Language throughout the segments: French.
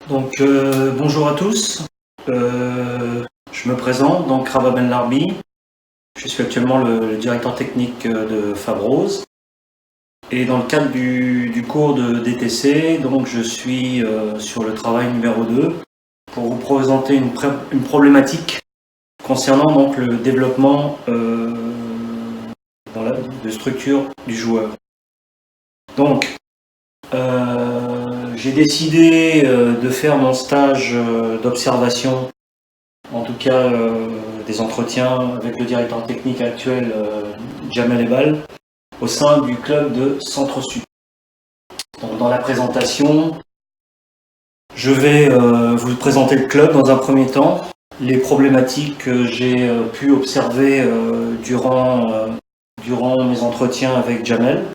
Bonjour à tous, je me présente, donc Rava Ben Larbi, je suis actuellement le directeur technique de Fabrose et dans le cadre du cours de DTC, donc je suis sur le travail numéro 2 pour vous présenter une problématique concernant donc le développement de structure du joueur. Donc, j'ai décidé de faire mon stage d'observation, en tout cas des entretiens avec le directeur technique actuel, Jamel Ebal, au sein du club de Centre-Sud. Donc, dans la présentation, je vais vous présenter le club dans un premier temps, les problématiques que j'ai pu observer durant mes entretiens avec Jamel,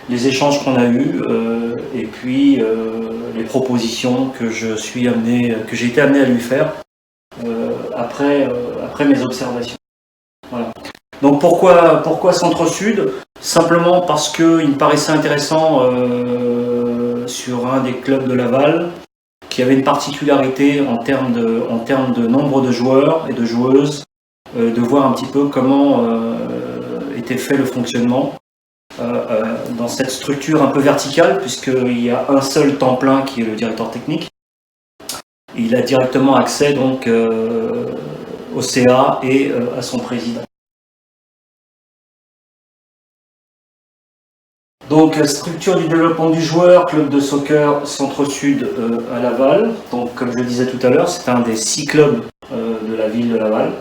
les échanges qu'on a eus et puis les propositions que j'ai été amené à lui faire après mes observations. Voilà. Donc pourquoi Centre-Sud? Simplement parce qu'il me paraissait intéressant sur un des clubs de Laval qui avait une particularité en termes de nombre de joueurs et de joueuses, de voir un petit peu comment était fait le fonctionnement dans cette structure un peu verticale, puisqu'il y a un seul temps plein qui est le directeur technique. Il a directement accès donc au CA et à son président. Donc structure du développement du joueur, club de soccer Centre-Sud à Laval. Donc comme je le disais tout à l'heure, c'est un des 6 clubs de la ville de Laval.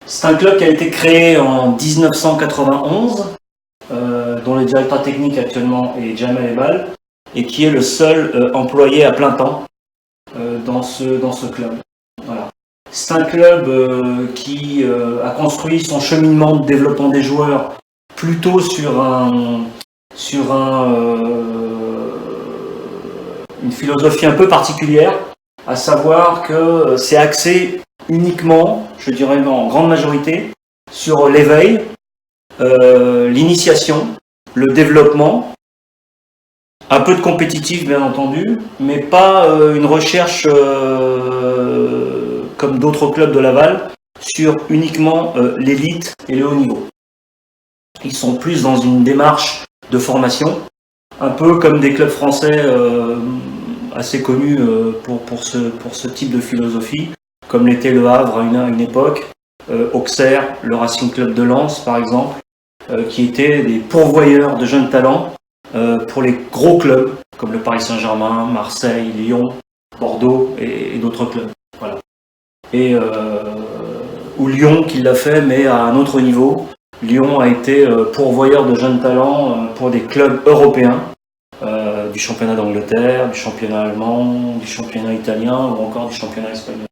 C'est un club qui a été créé en 1991, dont le directeur technique actuellement est Jamel Ebal, et qui est le seul employé à plein temps dans ce club. Voilà. C'est un club qui a construit son cheminement de développement des joueurs plutôt sur une philosophie un peu particulière, à savoir que c'est axé uniquement, je dirais en grande majorité, sur l'éveil, l'initiation, le développement, un peu de compétitif bien entendu, mais pas une recherche comme d'autres clubs de Laval sur uniquement l'élite et le haut niveau. Ils sont plus dans une démarche de formation, un peu comme des clubs français assez connus pour ce type de philosophie, comme l'était le Havre à une époque, Auxerre, le Racing Club de Lens par exemple, qui étaient des pourvoyeurs de jeunes talents pour les gros clubs comme le Paris Saint-Germain, Marseille, Lyon, Bordeaux et d'autres clubs. Voilà. Et ou Lyon qui l'a fait, mais à un autre niveau. Lyon a été pourvoyeur de jeunes talents pour des clubs européens, du championnat d'Angleterre, du championnat allemand, du championnat italien ou encore du championnat espagnol.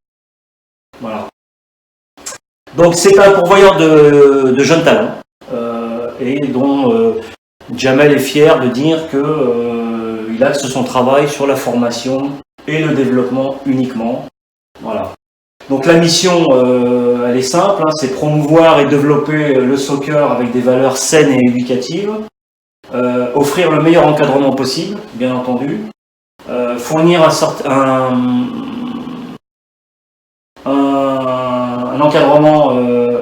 Voilà. Donc c'est un pourvoyeur de jeunes talents et dont Jamel est fier de dire qu'il axe son travail sur la formation et le développement uniquement. Voilà. Donc la mission, elle est simple, hein, c'est promouvoir et développer le soccer avec des valeurs saines et éducatives, offrir le meilleur encadrement possible, bien entendu, fournir un encadrement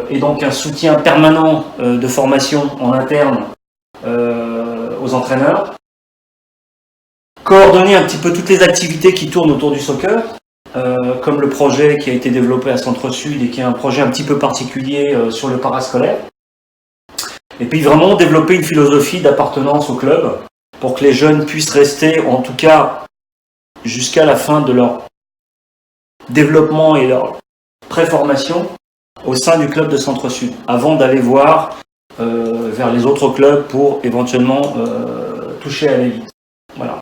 et donc un soutien permanent de formation en interne aux entraîneurs, coordonner un petit peu toutes les activités qui tournent autour du soccer, comme le projet qui a été développé à Centre-Sud et qui est un projet un petit peu particulier sur le parascolaire. Et puis vraiment développer une philosophie d'appartenance au club pour que les jeunes puissent rester, en tout cas jusqu'à la fin de leur développement et leur préformation au sein du club de Centre-Sud, avant d'aller voir vers les autres clubs pour éventuellement toucher à l'élite. Voilà.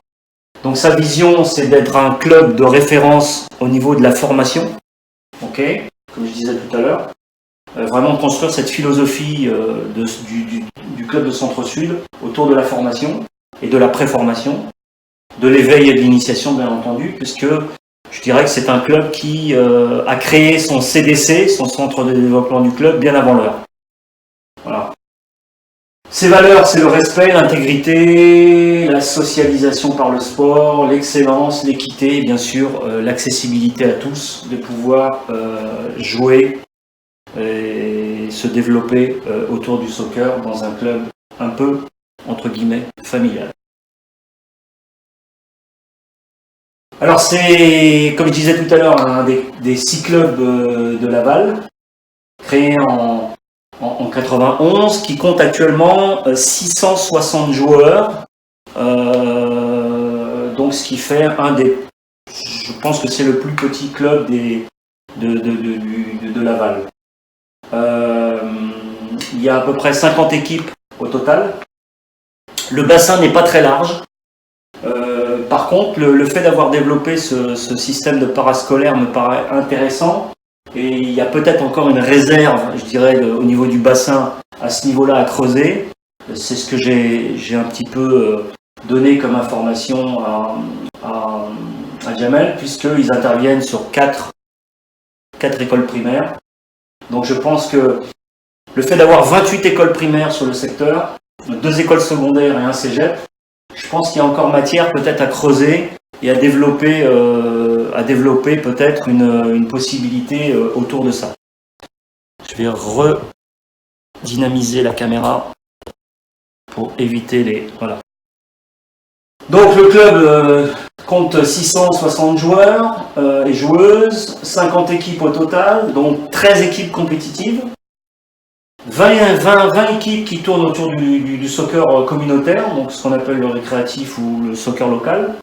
Donc sa vision, c'est d'être un club de référence au niveau de la formation, okay, comme je disais tout à l'heure, vraiment construire cette philosophie du club de Centre-Sud autour de la formation et de la préformation, de l'éveil et de l'initiation bien entendu, puisque je dirais que c'est un club qui a créé son CDC, son centre de développement du club, bien avant l'heure. Voilà. Ces valeurs, c'est le respect, l'intégrité, la socialisation par le sport, l'excellence, l'équité et bien sûr l'accessibilité à tous, de pouvoir jouer et se développer autour du soccer dans un club un peu, entre guillemets, familial. Alors c'est, comme je disais tout à l'heure, un des 6 clubs de Laval, créés en 91, qui compte actuellement 660 joueurs, donc ce qui fait je pense que c'est le plus petit club de Laval. Il y a à peu près 50 équipes au total. Le bassin n'est pas très large. Par contre, le fait d'avoir développé ce système de parascolaire me paraît intéressant. Et il y a peut-être encore une réserve, je dirais, au niveau du bassin, à ce niveau-là, à creuser. C'est ce que j'ai un petit peu donné comme information à Jamel, puisqu'ils interviennent sur 4 écoles primaires. Donc je pense que le fait d'avoir 28 écoles primaires sur le secteur, 2 écoles secondaires et un cégep, je pense qu'il y a encore matière peut-être à creuser et à développer peut-être une possibilité autour de ça. Je vais redynamiser la caméra pour éviter les... Voilà. Donc le club compte 660 joueurs et joueuses, 50 équipes au total, donc 13 équipes compétitives, 20 équipes qui tournent autour du soccer communautaire, donc ce qu'on appelle le récréatif ou le soccer local,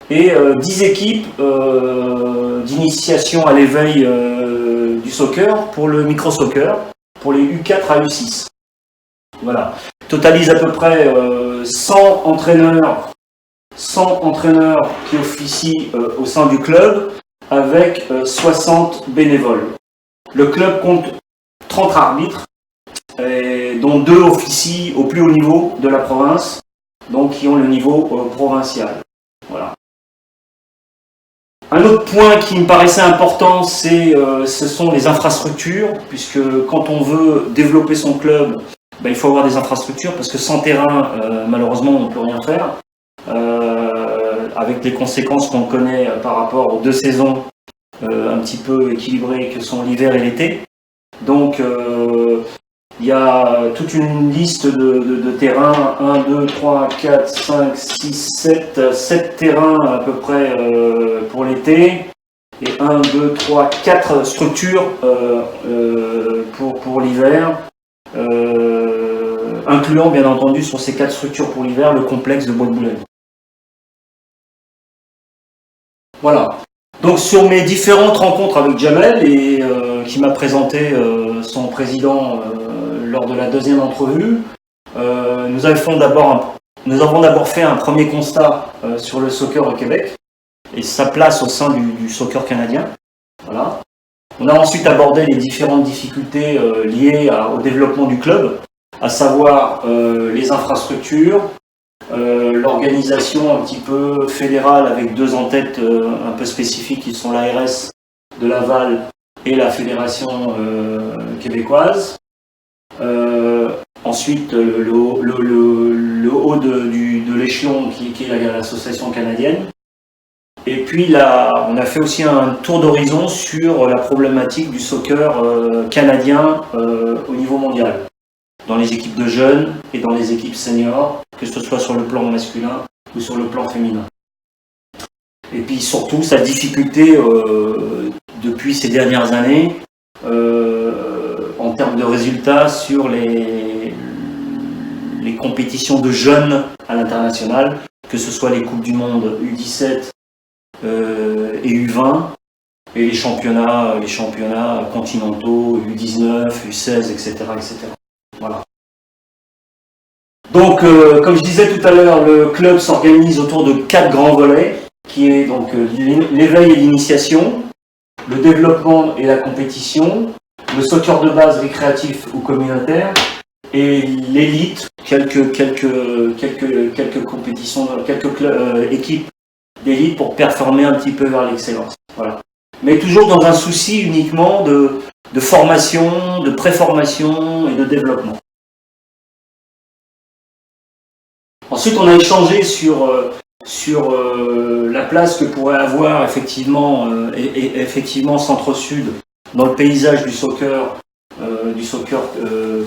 et 10 équipes d'initiation à l'éveil du soccer pour le micro-soccer, pour les U4 à U6. Voilà. Totalise à peu près 100 entraîneurs qui officient au sein du club, avec 60 bénévoles. Le club compte 30 arbitres, dont 2 officient au plus haut niveau de la province, donc qui ont le niveau provincial. Voilà. Un autre point qui me paraissait important, ce sont les infrastructures, puisque quand on veut développer son club, il faut avoir des infrastructures, parce que sans terrain, malheureusement, on ne peut rien faire, avec les conséquences qu'on connaît par rapport aux 2 saisons un petit peu équilibrées que sont l'hiver et l'été. Donc, il y a toute une liste de terrains, 1, 2, 3, 4, 5, 6, 7 terrains à peu près pour l'été, et 1, 2, 3, 4 structures pour l'hiver, incluant bien entendu sur ces 4 structures pour l'hiver le complexe de Bois de Boulogne. Voilà. Donc sur mes différentes rencontres avec Jamel, et qui m'a présenté son président lors de la 2e entrevue, nous avons d'abord fait un premier constat sur le soccer au Québec et sa place au sein du soccer canadien. Voilà. On a ensuite abordé les différentes difficultés liées au développement du club, à savoir les infrastructures, l'organisation un petit peu fédérale avec 2 entêtes un peu spécifiques qui sont l'ARS de Laval et la Fédération québécoise. Ensuite, le haut de l'échelon qui est l'association canadienne. Et puis on a fait aussi un tour d'horizon sur la problématique du soccer canadien au niveau mondial, dans les équipes de jeunes et dans les équipes seniors, que ce soit sur le plan masculin ou sur le plan féminin. Et puis surtout sa difficulté depuis ces dernières années en termes de résultats sur les compétitions de jeunes à l'international, que ce soit les Coupes du Monde U17 et U20, et les championnats continentaux U19, U16, etc. etc. Voilà. Donc, comme je disais tout à l'heure, le club s'organise autour de 4 grands volets, qui est donc l'éveil et l'initiation, le développement et la compétition, le soccer de base récréatif ou communautaire, et l'élite, quelques compétitions, quelques équipes d'élite pour performer un petit peu vers l'excellence. Voilà. Mais toujours dans un souci uniquement de formation, de préformation et de développement. Ensuite, on a échangé sur la place que pourrait avoir effectivement Centre-Sud dans le paysage du soccer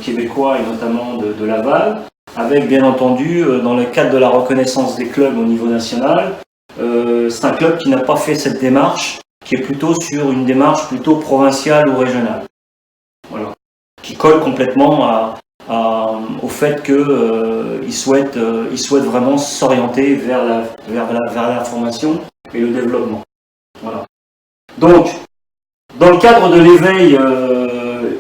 québécois et notamment de Laval, avec bien entendu, dans le cadre de la reconnaissance des clubs au niveau national, c'est un club qui n'a pas fait cette démarche, qui est plutôt sur une démarche plutôt provinciale ou régionale. Voilà. Qui colle complètement au fait qu'il souhaite vraiment s'orienter vers la formation et le développement. Voilà. Donc, dans le cadre de l'éveil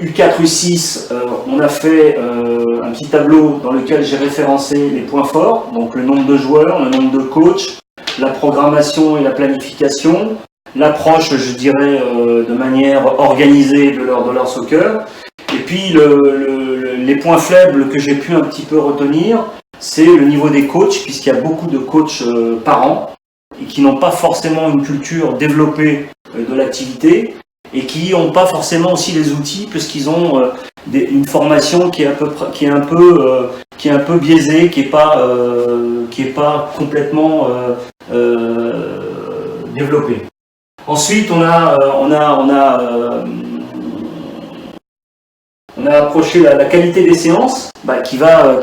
U4, U6, on a fait un petit tableau dans lequel j'ai référencé les points forts, donc le nombre de joueurs, le nombre de coachs, la programmation et la planification, l'approche, je dirais, de manière organisée de leur soccer. Et puis les points faibles que j'ai pu un petit peu retenir, c'est le niveau des coachs, puisqu'il y a beaucoup de coachs par an et qui n'ont pas forcément une culture développée de l'activité et qui n'ont pas forcément aussi les outils, puisqu'ils ont une formation qui est un peu biaisée, qui est pas complètement développée. Ensuite, on a approché la qualité des séances, qui va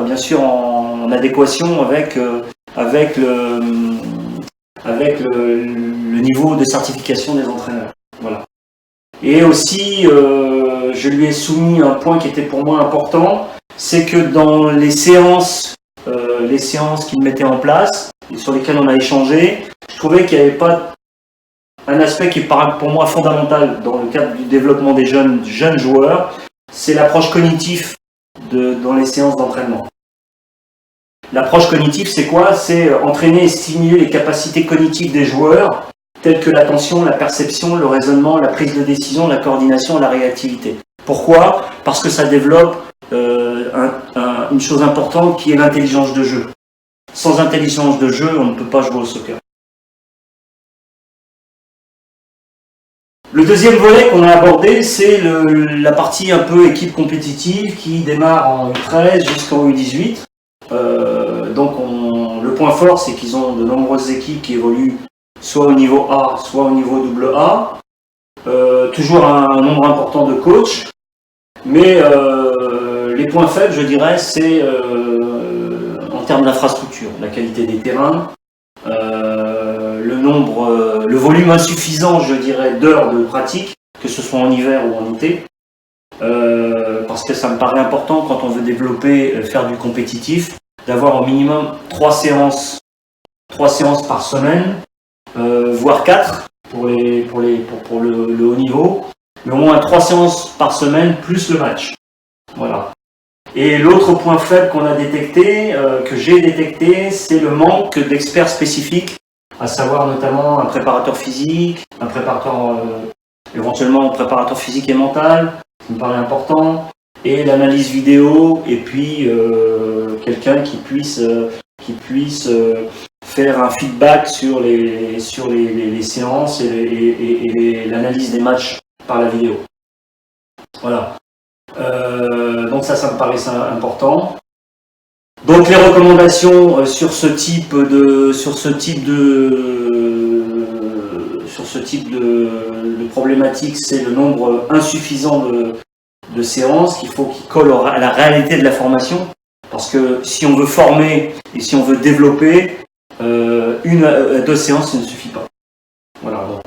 bien sûr en adéquation avec le niveau de certification des entraîneurs. Voilà. Et aussi, je lui ai soumis un point qui était pour moi important, c'est que dans les séances qu'il mettait en place, et sur lesquelles on a échangé, je trouvais qu'il n'y avait pas un aspect qui paraît pour moi fondamental dans le cadre du développement des jeunes joueurs, c'est l'approche cognitive dans les séances d'entraînement. L'approche cognitive, c'est quoi? C'est entraîner et stimuler les capacités cognitives des joueurs, telles que l'attention, la perception, le raisonnement, la prise de décision, la coordination et la réactivité. Pourquoi? Parce que ça développe une chose importante qui est l'intelligence de jeu. Sans intelligence de jeu, on ne peut pas jouer au soccer. Le deuxième volet qu'on a abordé, c'est la partie un peu équipe compétitive qui démarre en U13 jusqu'en U18. Donc le point fort, c'est qu'ils ont de nombreuses équipes qui évoluent soit au niveau A, soit au niveau AA. Toujours un nombre important de coachs. Mais les points faibles, je dirais, c'est en termes d'infrastructure, la qualité des terrains, le volume insuffisant, je dirais, d'heures de pratique, que ce soit en hiver ou en été, parce que ça me paraît important quand on veut développer, faire du compétitif, d'avoir au minimum 3 séances par semaine, voire 4 pour le haut niveau, mais au moins 3 séances par semaine plus le match. Voilà. Et l'autre point faible qu'on a détecté, que j'ai détecté, c'est le manque d'experts spécifiques, à savoir notamment un préparateur physique, éventuellement un préparateur physique et mental, qui me paraît important, et l'analyse vidéo, et puis quelqu'un qui puisse faire un feedback sur les séances et l'analyse des matchs par la vidéo. Voilà. Donc ça me paraissait important. Donc les recommandations sur ce type de problématique, c'est le nombre insuffisant de séances qu'il colle à la réalité de la formation. Parce que si on veut former et si on veut développer, 1 à 2 séances ne suffit pas. Voilà. Donc,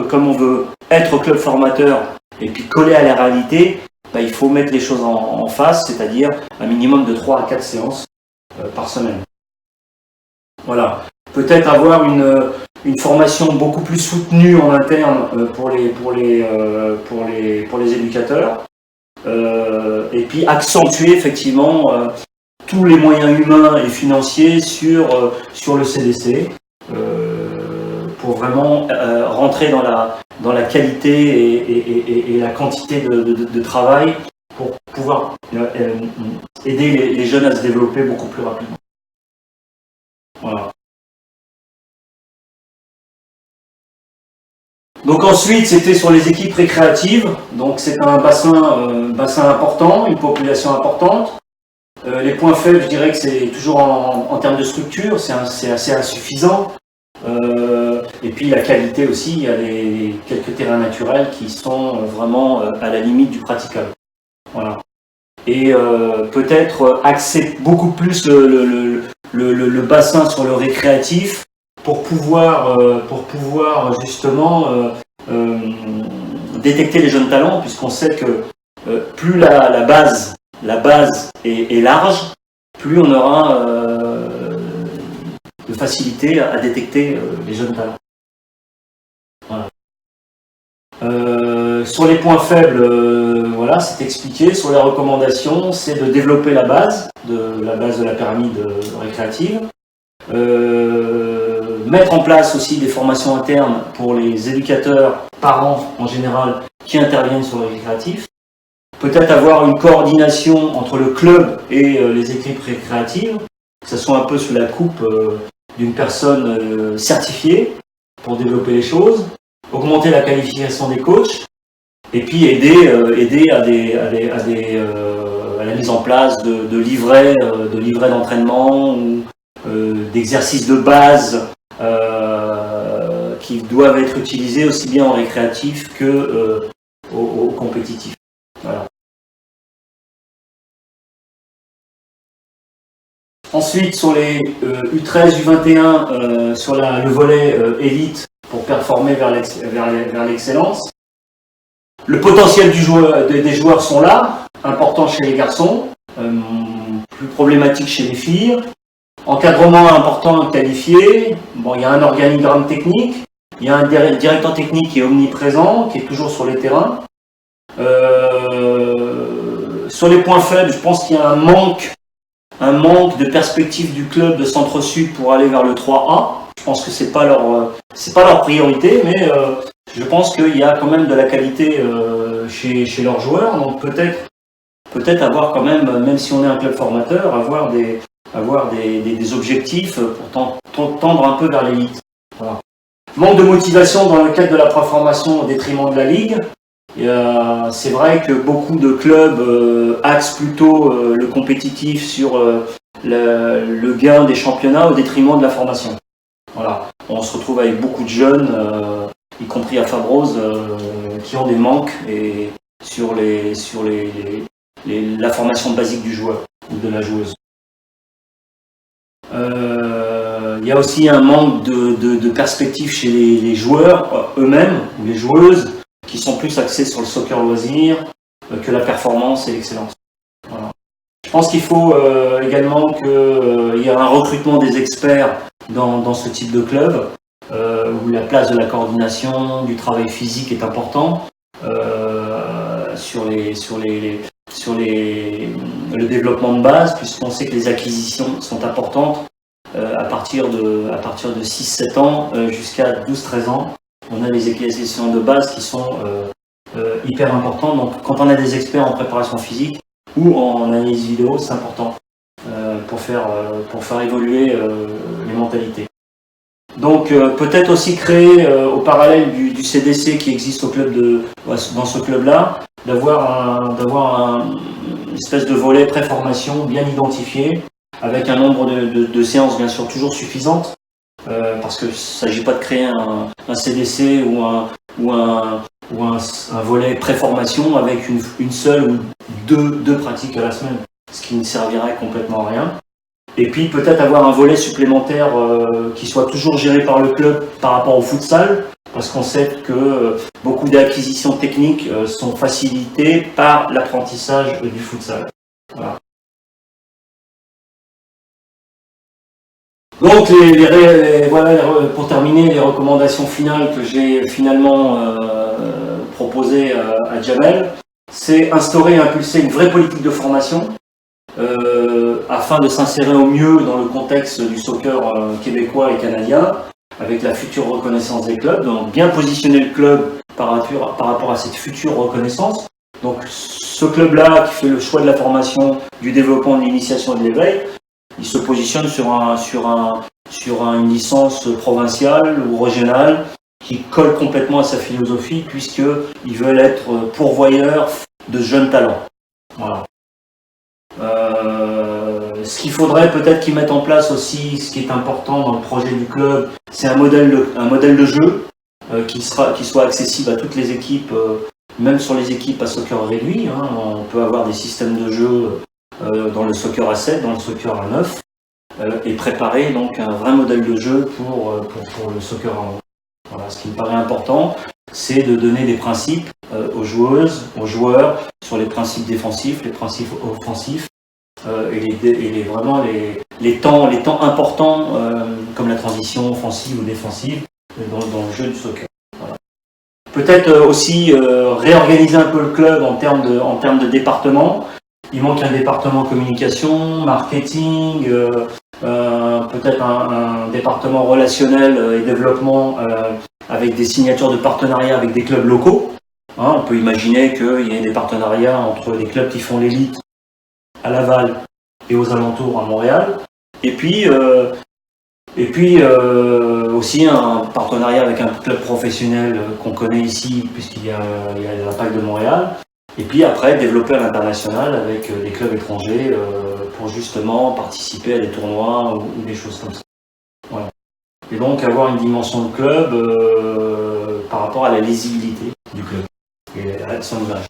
comme on veut être club formateur et puis coller à la réalité, il faut mettre les choses en face, c'est-à-dire un minimum de 3 à 4 séances par semaine. Voilà. Peut-être avoir une formation beaucoup plus soutenue en interne pour les éducateurs, et puis accentuer effectivement tous les moyens humains et financiers sur le CDC pour vraiment rentrer dans la qualité et la quantité de travail pour pouvoir aider les jeunes à se développer beaucoup plus rapidement. Voilà. Donc ensuite, c'était sur les équipes récréatives. Donc c'est un bassin important, une population importante. Les points faibles, je dirais que c'est toujours en termes de structure, c'est assez insuffisant. Et puis la qualité aussi, il y a quelques terrains naturels qui sont vraiment à la limite du praticable. Voilà. Et peut-être axer beaucoup plus le bassin sur le récréatif pour pouvoir justement détecter les jeunes talents, puisqu'on sait que plus la base est large, plus on aura de facilité à détecter les jeunes talents. Voilà. Sur les points faibles, voilà, c'est expliqué. Sur les recommandations, c'est de développer la base de la pyramide récréative. Mettre en place aussi des formations internes pour les éducateurs, parents en général, qui interviennent sur le récréatif. Peut-être avoir une coordination entre le club et les équipes récréatives, que ce soit un peu sous la coupe d'une personne certifiée pour développer les choses, augmenter la qualification des coachs, et puis aider à la mise en place de livrets d'entraînement ou d'exercices de base qui doivent être utilisés aussi bien en récréatif que au compétitif. Voilà. Ensuite, sur les U13, U21, sur le volet élite pour performer vers l'excellence. Le potentiel des joueurs sont là, important chez les garçons, plus problématique chez les filles. Encadrement important qualifié. Bon, il y a un organigramme technique, il y a un directeur technique qui est omniprésent, qui est toujours sur les terrains. Sur les points faibles, je pense qu'il y a un manque de perspective du club de Centre-Sud pour aller vers le 3A. Je pense que c'est pas leur priorité, mais je pense qu'il y a quand même de la qualité chez leurs joueurs. Donc peut-être avoir quand même si on est un club formateur, avoir des objectifs pour tendre un peu vers l'élite. Voilà. Manque de motivation dans le cadre de la préformation au détriment de la Ligue. C'est vrai que beaucoup de clubs axent plutôt le compétitif sur le gain des championnats au détriment de la formation. Voilà. On se retrouve avec beaucoup de jeunes, y compris à Fabrose, qui ont des manques et sur la formation basique du joueur ou de la joueuse. Il y a aussi un manque de perspective chez les joueurs eux-mêmes, ou les joueuses, qui sont plus axés sur le soccer loisir que la performance et l'excellence. Voilà. Je pense qu'il faut également qu'il y ait un recrutement des experts dans ce type de club, où la place de la coordination, du travail physique est important, sur le développement de base, puisqu'on sait que les acquisitions sont importantes à partir de 6-7 ans jusqu'à 12-13 ans. On a des acquisitions de base qui sont hyper importantes. Donc quand on a des experts en préparation physique ou en analyse vidéo, c'est important pour faire évoluer les mentalités. Donc peut-être aussi créer au parallèle du CDC qui existe dans ce club-là, d'avoir une espèce de volet pré-formation bien identifié, avec un nombre de séances bien sûr toujours suffisantes, parce qu'il ne s'agit pas de créer un CDC ou un volet pré-formation avec une seule ou deux pratiques à la semaine, ce qui ne servirait complètement à rien. Et puis peut-être avoir un volet supplémentaire qui soit toujours géré par le club par rapport au futsal, parce qu'on sait que beaucoup d'acquisitions techniques sont facilitées par l'apprentissage du futsal. Voilà. Donc voilà, pour terminer, les recommandations finales que j'ai finalement proposées à Jamel, c'est instaurer et impulser une vraie politique de formation afin de s'insérer au mieux dans le contexte du soccer québécois et canadien, avec la future reconnaissance des clubs. Donc bien positionner le club par rapport à cette future reconnaissance. Donc ce club-là qui fait le choix de la formation, du développement, de l'initiation et de l'éveil, il se positionne sur une licence provinciale ou régionale qui colle complètement à sa philosophie, puisqu'ils veulent être pourvoyeurs de jeunes talents. Voilà. Ce qu'il faudrait peut-être qu'ils mettent en place aussi, ce qui est important dans le projet du club, c'est un modèle de jeu qui soit accessible à toutes les équipes, même sur les équipes à soccer réduit. Hein. On peut avoir des systèmes de jeu dans le soccer à 7, dans le soccer à 9, et préparer donc un vrai modèle de jeu pour le soccer à 11. Voilà, ce qui me paraît important, c'est de donner des principes aux joueuses, aux joueurs, sur les principes défensifs, les principes offensifs, et vraiment les temps importants, comme la transition offensive ou défensive, dans le jeu du soccer. Voilà. Peut-être aussi réorganiser un peu le club en termes de département. Il manque un département communication, marketing, peut-être un département relationnel et développement avec des signatures de partenariats avec des clubs locaux. Hein, on peut imaginer qu'il y ait des partenariats entre les clubs qui font l'élite à Laval et aux alentours à Montréal. Et puis aussi un partenariat avec un club professionnel qu'on connaît ici, puisqu'il y a la PAC de Montréal. Et puis après, développer à l'international avec des clubs étrangers pour justement participer à des tournois ou des choses comme ça. Voilà. Et donc avoir une dimension de club par rapport à la lisibilité du club et à son image.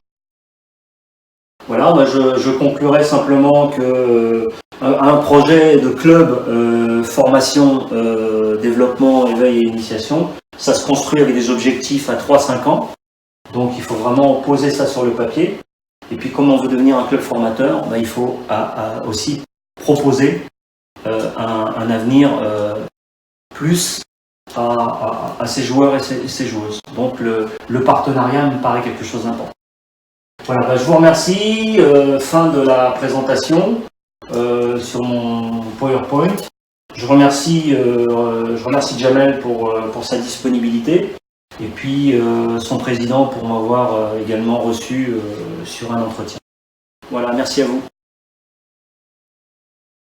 Voilà, moi je conclurai simplement que un projet de club, formation, développement, éveil et initiation, ça se construit avec des objectifs à 3-5 ans. Donc il faut vraiment poser ça sur le papier. Et puis comme on veut devenir un club formateur, il faut aussi proposer un avenir plus à ces joueurs et ces joueuses. Donc le partenariat me paraît quelque chose d'important. Voilà, je vous remercie. Fin de la présentation sur mon PowerPoint. Je remercie Jamel pour sa disponibilité. Et puis son président pour m'avoir également reçu sur un entretien. Voilà, merci à vous.